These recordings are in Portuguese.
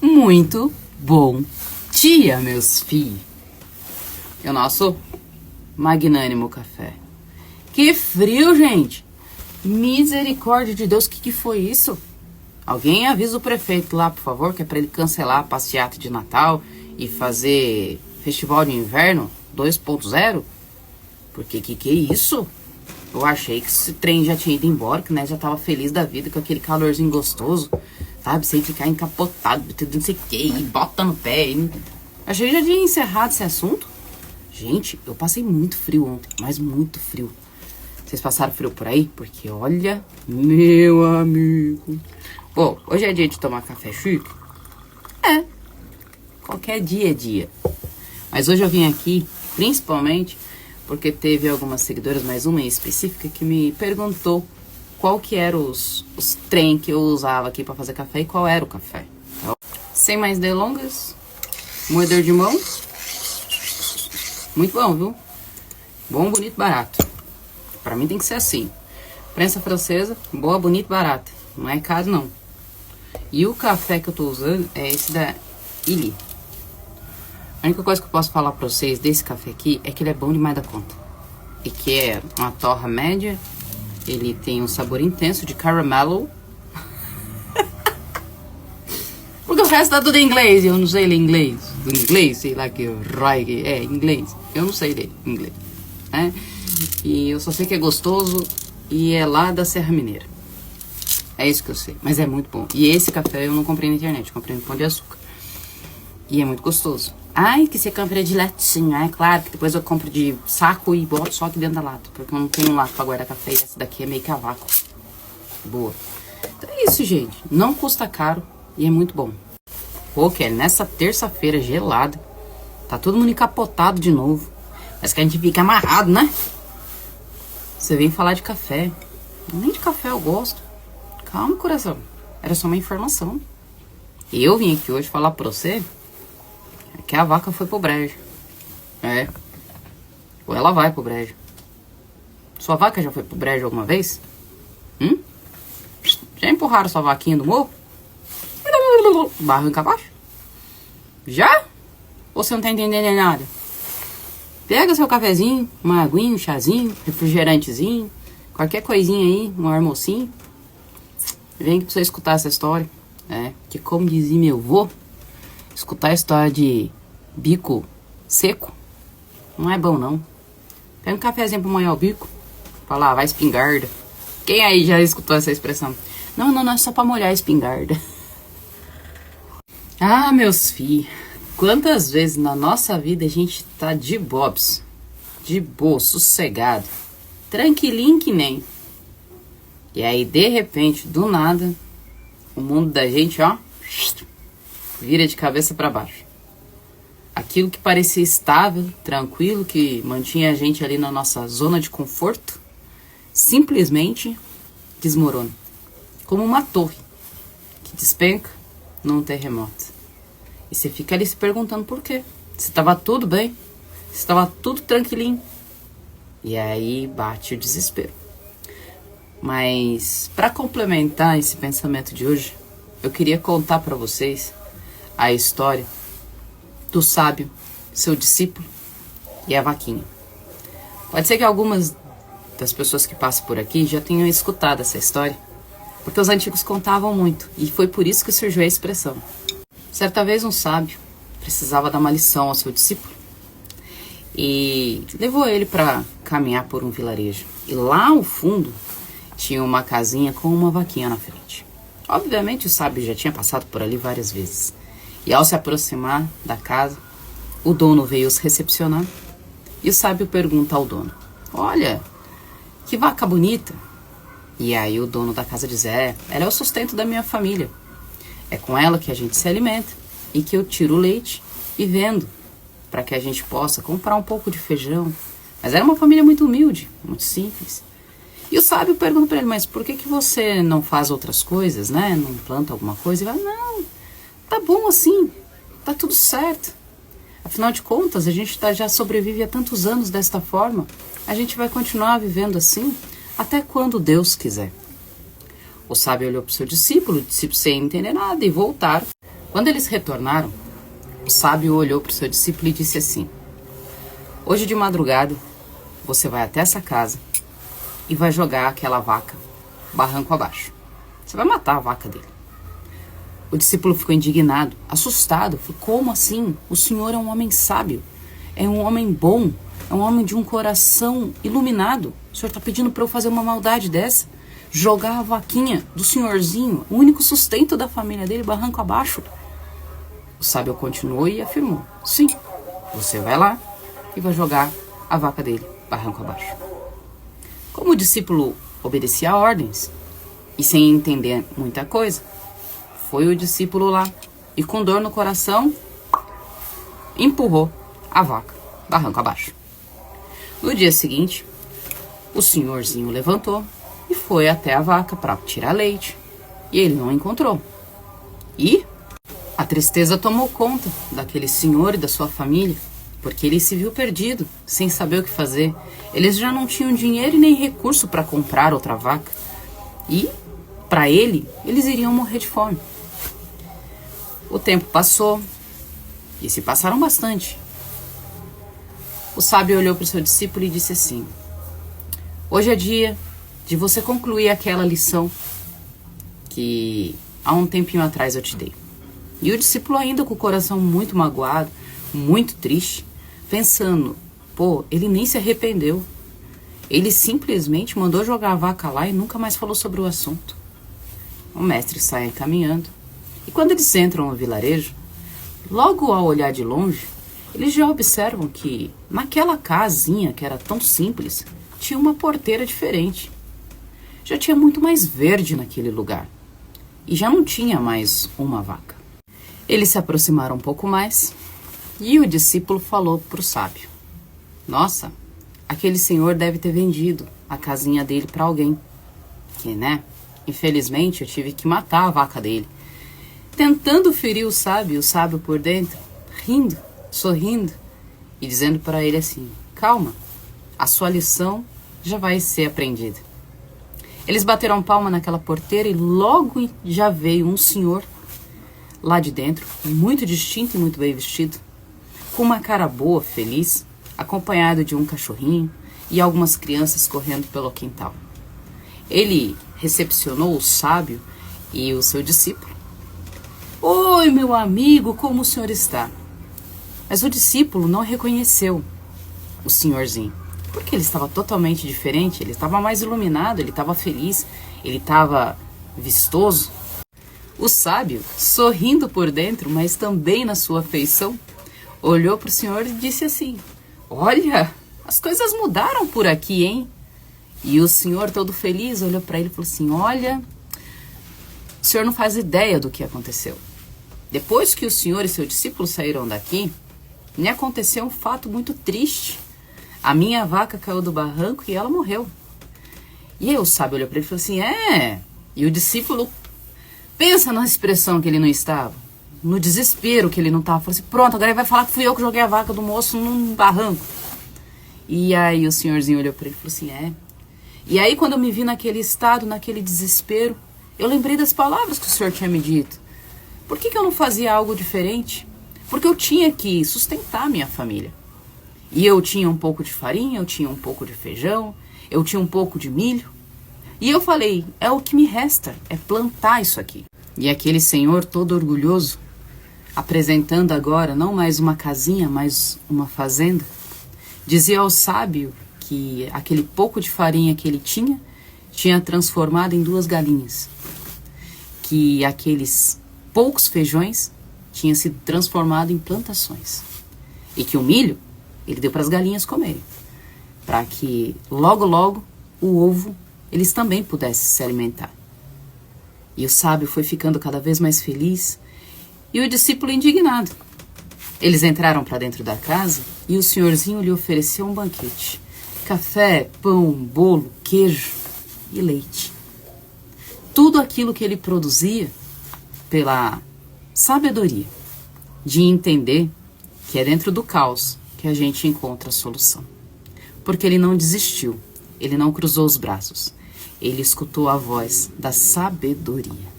Muito bom dia, meus filhos. E o nosso magnânimo café. Que frio, gente. Misericórdia de Deus, que foi isso? Alguém avisa o prefeito lá, por favor, que é pra ele cancelar a passeata de Natal e fazer festival de inverno 2.0? Porque que é isso? Eu achei que esse trem já tinha ido embora, que né, já tava feliz da vida com aquele calorzinho gostoso, sabe? Sem ficar encapotado, tudo não sei o que, e bota no pé. Achei que já tinha encerrado esse assunto. Gente, eu passei muito frio ontem, mas muito frio. Vocês passaram frio por aí? Porque olha, meu amigo. Bom, hoje é dia de tomar café chique? É, qualquer dia é dia. Mas hoje eu vim aqui, principalmente, porque teve algumas seguidoras, mas uma em específica, que me perguntou qual que eram os trem que eu usava aqui pra fazer café e qual era o café. Então, sem mais delongas, moedor de mão. Muito bom, viu? Bom, bonito, barato. Pra mim tem que ser assim. Prensa francesa, boa, bonito, barata. Não é caro, não. E o café que eu tô usando é esse da Illy. A única coisa que eu posso falar pra vocês desse café aqui é que ele é bom demais da conta. E que é uma torra média. Ele tem um sabor intenso de caramelo. Porque o resto tá tudo em inglês. Eu não sei ler inglês. Do inglês, sei lá que raio que é inglês. Eu não sei ler inglês, né? E eu só sei que é gostoso e é lá da Serra Mineira. É isso que eu sei, mas é muito bom. E esse café eu não comprei na internet, eu comprei no Pão de Açúcar. E é muito gostoso. Ai, que você compra de latinha. É claro que depois eu compro de saco e boto só aqui dentro da lata. Porque eu não tenho um lata pra guardar café e essa daqui é meio cavaco. Boa. Então é isso, gente. Não custa caro e é muito bom. Pô, Kelly, nessa terça-feira gelada, tá todo mundo encapotado de novo. Mas que a gente fica amarrado, né? Você vem falar de café. Nem de café eu gosto. Calma, coração. Era só uma informação. E eu vim aqui hoje falar pra você que a vaca foi pro brejo. É. Ou ela vai pro brejo. Sua vaca já foi pro brejo alguma vez? Já empurraram sua vaquinha do morro? Barranca abaixo? Já? Ou você não tá entendendo nada? Pega seu cafezinho, uma aguinha, um chazinho, refrigerantezinho, qualquer coisinha aí, um almocinho. Vem aqui pra você escutar essa história. É, que como dizia meu avô, escutar a história de bico seco não é bom, não. Pega um cafezinho pra molhar o bico. Fala, vai espingarda. Quem aí já escutou essa expressão? Não, é só pra molhar a espingarda. Ah, meus filhos, quantas vezes na nossa vida a gente tá de bobs, de boa, sossegado, tranquilinho que nem. E aí, de repente, do nada, o mundo da gente, ó, vira de cabeça para baixo. Aquilo que parecia estável, tranquilo, que mantinha a gente ali na nossa zona de conforto, simplesmente desmorona. Como uma torre que despenca num terremoto. E você fica ali se perguntando por quê. Se tava tudo bem, se tava tudo tranquilinho. E aí bate o desespero. Mas para complementar esse pensamento de hoje, eu queria contar para vocês a história do sábio, seu discípulo e a vaquinha. Pode ser que algumas das pessoas que passam por aqui já tenham escutado essa história, porque os antigos contavam muito, e foi por isso que surgiu a expressão. Certa vez um sábio precisava dar uma lição ao seu discípulo e levou ele para caminhar por um vilarejo. E lá ao fundo tinha uma casinha com uma vaquinha na frente. Obviamente o sábio já tinha passado por ali várias vezes. E ao se aproximar da casa, o dono veio os recepcionar. E o sábio pergunta ao dono: olha, que vaca bonita. E aí o dono da casa diz: ela é o sustento da minha família. É com ela que a gente se alimenta e que eu tiro o leite e vendo, para que a gente possa comprar um pouco de feijão. Mas era uma família muito humilde, muito simples. E o sábio pergunta para ele: mas por que você não faz outras coisas, né? Não planta alguma coisa? E vai: não, tá bom assim, tá tudo certo. Afinal de contas, a gente já sobrevive há tantos anos desta forma. A gente vai continuar vivendo assim até quando Deus quiser. O sábio olhou para o seu discípulo, o discípulo sem entender nada, e voltaram Quando eles retornaram, o sábio olhou para o seu discípulo e disse assim: hoje de madrugada, você vai até essa casa e vai jogar aquela vaca barranco abaixo. Você vai matar a vaca dele. O discípulo ficou indignado, assustado. Falou: como assim? O senhor é um homem sábio, é um homem bom, é um homem de um coração iluminado. O senhor está pedindo para eu fazer uma maldade dessa? Jogar a vaquinha do senhorzinho, o único sustento da família dele, barranco abaixo? O sábio continuou e afirmou: sim, você vai lá e vai jogar a vaca dele barranco abaixo. Como o discípulo obedecia a ordens e sem entender muita coisa, foi o discípulo lá e com dor no coração empurrou a vaca barranco abaixo. No dia seguinte, o senhorzinho levantou e foi até a vaca para tirar leite, e ele não encontrou. E a tristeza tomou conta daquele senhor e da sua família, porque ele se viu perdido, sem saber o que fazer. Eles já não tinham dinheiro e nem recurso para comprar outra vaca. E, para ele, eles iriam morrer de fome. O tempo passou, e se passaram bastante. O sábio olhou para o seu discípulo e disse assim: hoje é dia de você concluir aquela lição que há um tempinho atrás eu te dei. E o discípulo, ainda com o coração muito magoado, muito triste, pensando: pô, ele nem se arrependeu. Ele simplesmente mandou jogar a vaca lá e nunca mais falou sobre o assunto. O mestre sai caminhando. E quando eles entram no vilarejo, logo ao olhar de longe, eles já observam que naquela casinha que era tão simples, tinha uma porteira diferente. Já tinha muito mais verde naquele lugar. E já não tinha mais uma vaca. Eles se aproximaram um pouco mais e o discípulo falou para o sábio: nossa, aquele senhor deve ter vendido a casinha dele para alguém. Que, né? Infelizmente eu tive que matar a vaca dele. Tentando ferir o sábio por dentro, rindo, sorrindo e dizendo para ele assim: calma, a sua lição já vai ser aprendida. Eles bateram palma naquela porteira e logo já veio um senhor lá de dentro, muito distinto e muito bem vestido, com uma cara boa, feliz, acompanhado de um cachorrinho e algumas crianças correndo pelo quintal. Ele recepcionou o sábio e o seu discípulo. Oi, meu amigo, como o senhor está? Mas o discípulo não reconheceu o senhorzinho, porque ele estava totalmente diferente, ele estava mais iluminado, ele estava feliz, ele estava vistoso. O sábio, sorrindo por dentro, mas também na sua feição, olhou para o senhor e disse assim: olha, as coisas mudaram por aqui, hein? E o senhor, todo feliz, olhou para ele e falou assim: olha, o senhor não faz ideia do que aconteceu. Depois que o senhor e seu discípulo saíram daqui, me aconteceu um fato muito triste. A minha vaca caiu do barranco e ela morreu. E aí o sábio olhou para ele e falou assim: é? E o discípulo, pensa na expressão que ele não estava, no desespero que ele não estava. Falou assim: pronto, agora ele vai falar que fui eu que joguei a vaca do moço num barranco. E aí o senhorzinho olhou para ele e falou assim: é? E aí quando eu me vi naquele estado, naquele desespero, eu lembrei das palavras que o senhor tinha me dito. Por que eu não fazia algo diferente? Porque eu tinha que sustentar minha família. E eu tinha um pouco de farinha, eu tinha um pouco de feijão, eu tinha um pouco de milho. E eu falei: é o que me resta, é plantar isso aqui. E aquele senhor todo orgulhoso, apresentando agora não mais uma casinha, mas uma fazenda, dizia ao sábio que aquele pouco de farinha que ele tinha transformado em 2 galinhas. Que aqueles poucos feijões tinham sido transformados em plantações. E que o milho ele deu para as galinhas comerem. Para que logo, logo, o ovo eles também pudessem se alimentar. E o sábio foi ficando cada vez mais feliz e o discípulo indignado. Eles entraram para dentro da casa e o senhorzinho lhe ofereceu um banquete. Café, pão, bolo, queijo e leite. Tudo aquilo que ele produzia pela sabedoria de entender que é dentro do caos que a gente encontra a solução. Porque ele não desistiu, ele não cruzou os braços, ele escutou a voz da sabedoria.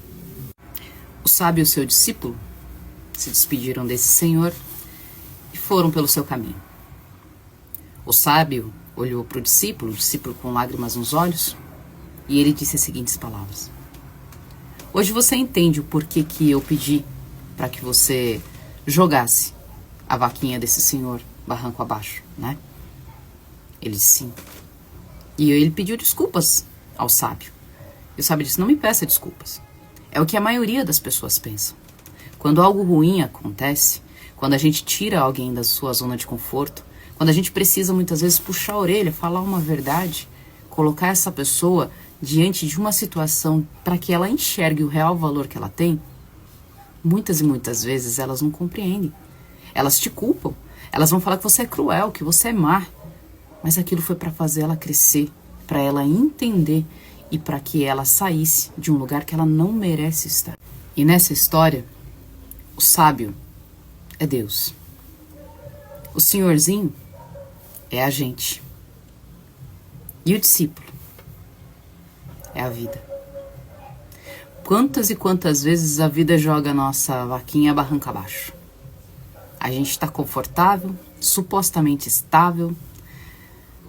O sábio, seu discípulo, se despediram desse senhor e foram pelo seu caminho. O sábio olhou para o discípulo com lágrimas nos olhos, e ele disse as seguintes palavras: hoje você entende o porquê que eu pedi para que você jogasse a vaquinha desse senhor barranco abaixo, né? Ele disse sim. E ele pediu desculpas ao sábio. E o sábio disse: não me peça desculpas. É o que a maioria das pessoas pensam. Quando algo ruim acontece, quando a gente tira alguém da sua zona de conforto, quando a gente precisa muitas vezes puxar a orelha, falar uma verdade, colocar essa pessoa diante de uma situação para que ela enxergue o real valor que ela tem, muitas e muitas vezes elas não compreendem. Elas te culpam. Elas vão falar que você é cruel, que você é má. Mas aquilo foi para fazer ela crescer, para ela entender e para que ela saísse de um lugar que ela não merece estar. E nessa história, o sábio é Deus. O senhorzinho é a gente. E o discípulo é a vida. Quantas e quantas vezes a vida joga a nossa vaquinha barranca abaixo? A gente está confortável, supostamente estável,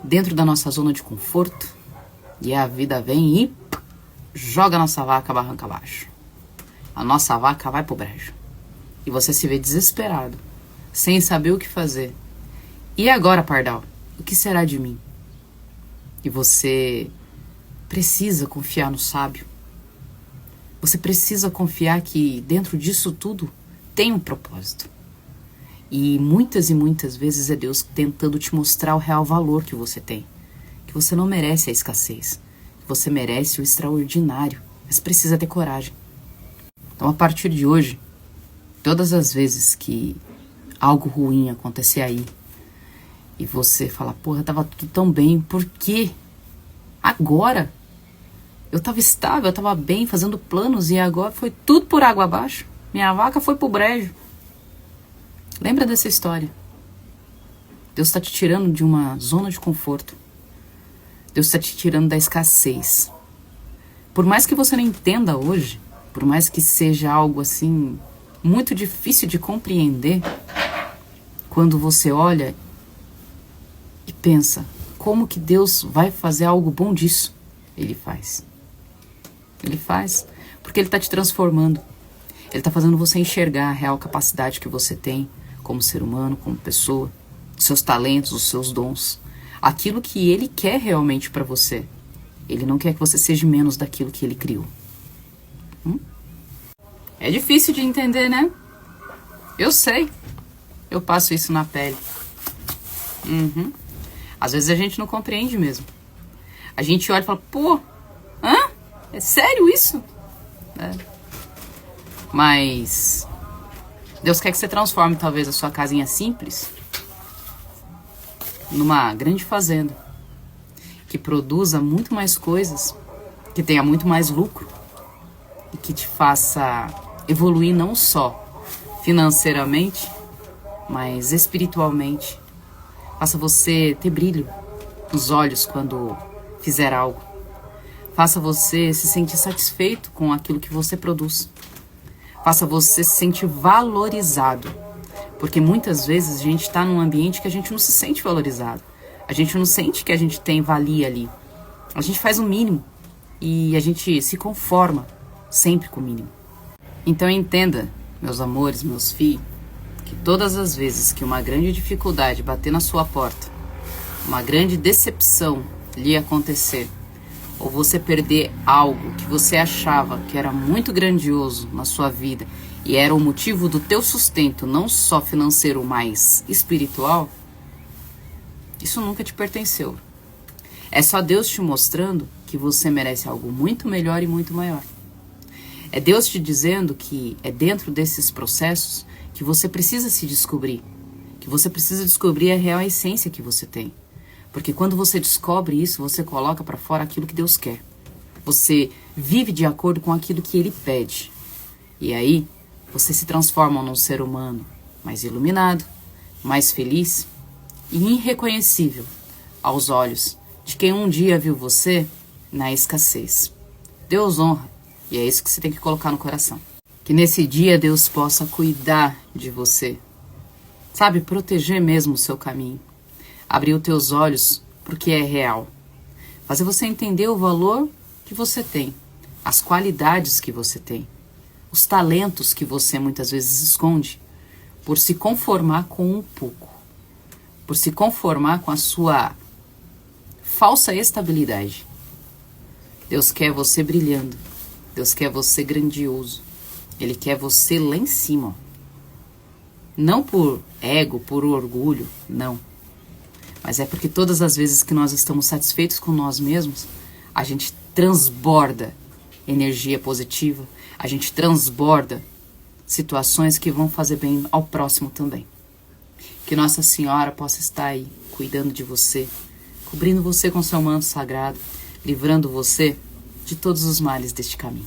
dentro da nossa zona de conforto, e a vida vem e joga a nossa vaca barranca abaixo. A nossa vaca vai pro brejo. E você se vê desesperado, sem saber o que fazer. E agora, pardal? O que será de mim? E você precisa confiar no sábio. Você precisa confiar que dentro disso tudo tem um propósito. E muitas vezes é Deus tentando te mostrar o real valor que você tem. Que você não merece a escassez. Que você merece o extraordinário. Mas precisa ter coragem. Então, a partir de hoje, todas as vezes que algo ruim acontecer aí, e você fala: porra, tava tudo tão bem, por quê? Agora? Eu tava estável, eu tava bem, fazendo planos, e agora foi tudo por água abaixo. Minha vaca foi pro brejo. Lembra dessa história. Deus está te tirando de uma zona de conforto. Deus está te tirando da escassez. Por mais que você não entenda hoje, por mais que seja algo assim muito difícil de compreender, quando você olha e pensa: como que Deus vai fazer algo bom disso? Ele faz. Ele faz porque Ele está te transformando. Ele está fazendo você enxergar a real capacidade que você tem como ser humano, como pessoa, os seus talentos, os seus dons, aquilo que Ele quer realmente para você. Ele não quer que você seja menos daquilo que Ele criou. É difícil de entender, né? Eu sei. Eu passo isso na pele. Às vezes a gente não compreende mesmo. A gente olha e fala: pô, é sério isso? Mas Deus quer que você transforme talvez a sua casinha simples numa grande fazenda, que produza muito mais coisas, que tenha muito mais lucro e que te faça evoluir não só financeiramente, mas espiritualmente. Faça você ter brilho nos olhos quando fizer algo. Faça você se sentir satisfeito com aquilo que você produz. Faça você se sentir valorizado. Porque muitas vezes a gente está num ambiente que a gente não se sente valorizado. A gente não sente que a gente tem valia ali. A gente faz o mínimo e a gente se conforma sempre com o mínimo. Então entenda, meus amores, meus filhos, que todas as vezes que uma grande dificuldade bater na sua porta, uma grande decepção lhe acontecer, ou você perder algo que você achava que era muito grandioso na sua vida e era o motivo do teu sustento, não só financeiro, mas espiritual, isso nunca te pertenceu. É só Deus te mostrando que você merece algo muito melhor e muito maior. É Deus te dizendo que é dentro desses processos que você precisa se descobrir, que você precisa descobrir a real essência que você tem. Porque quando você descobre isso, você coloca para fora aquilo que Deus quer. Você vive de acordo com aquilo que Ele pede. E aí, você se transforma num ser humano mais iluminado, mais feliz e irreconhecível aos olhos de quem um dia viu você na escassez. Deus honra, e é isso que você tem que colocar no coração. Que nesse dia Deus possa cuidar de você. Sabe, proteger mesmo o seu caminho. Abrir os teus olhos para o que é real. Fazer você entender o valor que você tem. As qualidades que você tem. Os talentos que você muitas vezes esconde. Por se conformar com um pouco. Por se conformar com a sua falsa estabilidade. Deus quer você brilhando. Deus quer você grandioso. Ele quer você lá em cima. Não por ego, por orgulho, não. Mas é porque todas as vezes que nós estamos satisfeitos com nós mesmos, a gente transborda energia positiva, a gente transborda situações que vão fazer bem ao próximo também. Que Nossa Senhora possa estar aí, cuidando de você, cobrindo você com seu manto sagrado, livrando você de todos os males deste caminho.